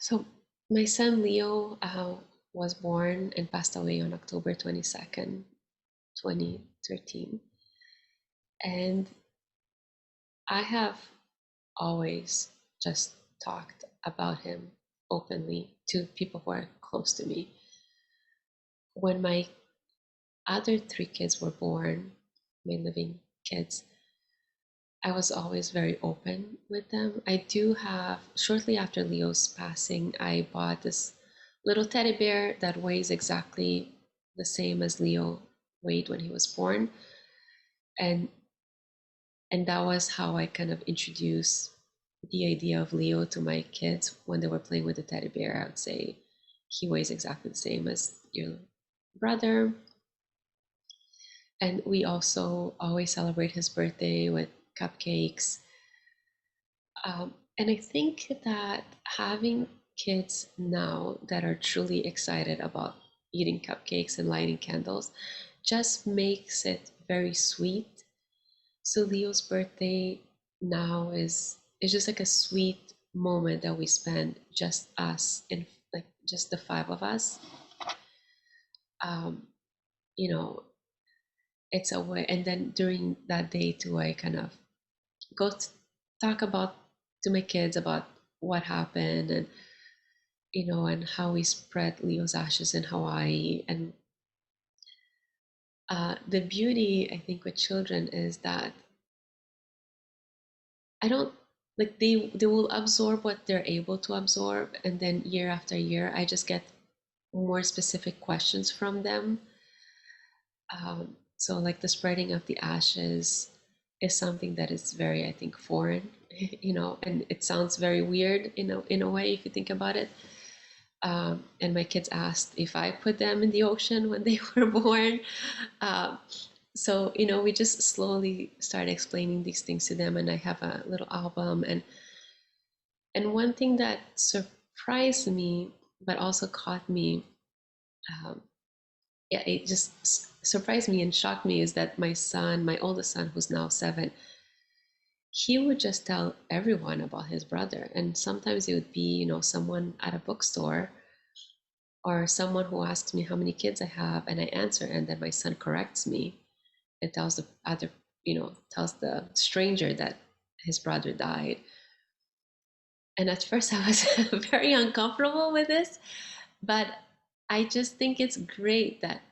So my son Leo was born and passed away on October 22nd, 2013. And I have always just talked about him openly to people who are close to me. When my other three kids were born, my living kids, I was always very open with them. I do have, shortly after Leo's passing, I bought this little teddy bear that weighs exactly the same as Leo weighed when he was born. And that was how I kind of introduced the idea of Leo to my kids when they were playing with the teddy bear. I would say he weighs exactly the same as your brother. And we also always celebrate his birthday with cupcakes. And I think that having kids now that are truly excited about eating cupcakes and lighting candles just makes it very sweet. So Leo's birthday now is just like a sweet moment that we spend just us and like just the five of us. Um, you know, it's a way. And then during that day too, I kind of go to talk about to my kids about what happened and and how we spread Leo's ashes in Hawaii. And the beauty, I think, with children is that I don't like they will absorb what they're able to absorb, and then year after year, I just get more specific questions from them. So, like the spreading of the ashes is something that is very, I think, foreign, and it sounds very weird, in a way if you think about it. And my kids asked if I put them in the ocean when they were born. Um, so we just slowly started explaining these things to them, and I have a little album. And one thing that surprised me, but also caught me, um, yeah, it just surprised me and shocked me, is that my son, my oldest son, who's now 7, he would just tell everyone about his brother. And sometimes it would be, someone at a bookstore or someone who asks me how many kids I have, and I answer, and then my son corrects me and tells the other, tells the stranger that his brother died. And at first I was very uncomfortable with this, but I just think it's great that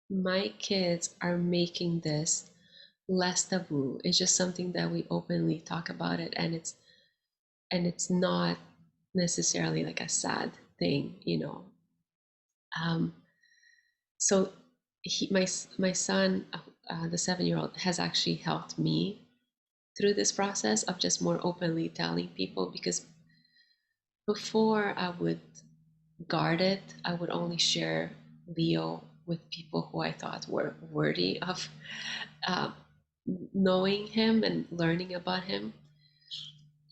my kids are making this less taboo. It's just something that we openly talk about it, and it's not necessarily like a sad thing. Um, so my son, the 7-year-old, has actually helped me through this process of just more openly telling people, because before I would guard it. I would only share Leo with people who I thought were worthy of uh, knowing him and learning about him.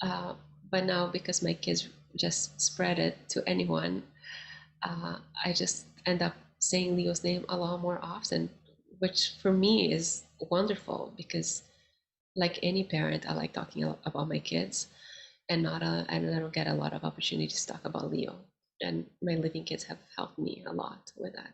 Uh, but now, because my kids just spread it to anyone, I just end up saying Leo's name a lot more often, which for me is wonderful, because like any parent, I like talking about my kids, and I don't get a lot of opportunities to talk about Leo. And my living kids have helped me a lot with that.